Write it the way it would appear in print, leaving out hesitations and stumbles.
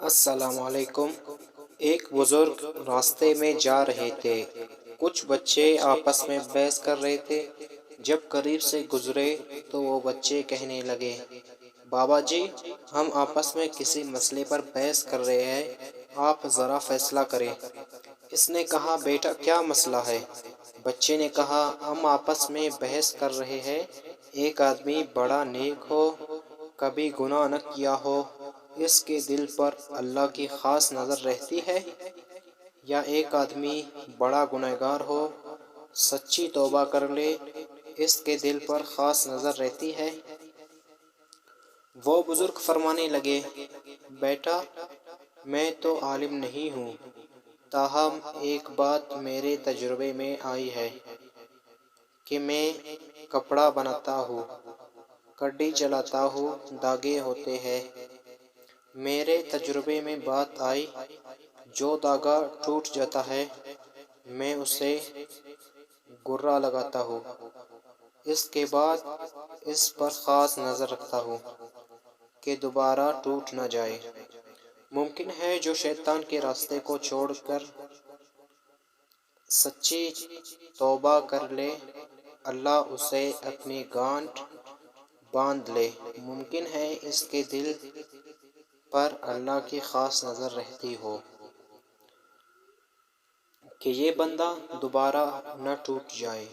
السلام علیکم۔ ایک بزرگ راستے میں جا رہے تھے۔ کچھ بچے آپس میں بحث کر رہے تھے۔ جب قریب سے گزرے تو وہ بچے کہنے لگے، بابا جی، ہم آپس میں کسی مسئلے پر بحث کر رہے ہیں، آپ ذرا فیصلہ کریں۔ اس نے کہا، بیٹا کیا مسئلہ ہے؟ بچے نے کہا، ہم آپس میں بحث کر رہے ہیں، ایک آدمی بڑا نیک ہو، کبھی گناہ نہ کیا ہو، اس کے دل پر اللہ کی خاص نظر رہتی ہے؟ یا ایک آدمی بڑا گنہگار ہو، سچی توبہ کر لے، اس کے دل پر خاص نظر رہتی ہے؟ وہ بزرگ فرمانے لگے، بیٹا میں تو عالم نہیں ہوں، تاہم ایک بات میرے تجربے میں آئی ہے کہ میں کپڑا بناتا ہوں، کڑی چلاتا ہوں، دھاگے ہوتے ہیں۔ میرے تجربے میں بات آئی، جو دھاگا ٹوٹ جاتا ہے میں اسے گرہ لگاتا ہوں، اس کے بعد اس پر خاص نظر رکھتا ہوں کہ دوبارہ ٹوٹ نہ جائے۔ ممکن ہے جو شیطان کے راستے کو چھوڑ کر سچی توبہ کر لے، اللہ اسے اپنی گانٹھ باندھ لے۔ ممکن ہے اس کے دل پر اللہ کی خاص نظر رہتی ہو کہ یہ بندہ دوبارہ نہ ٹوٹ جائے۔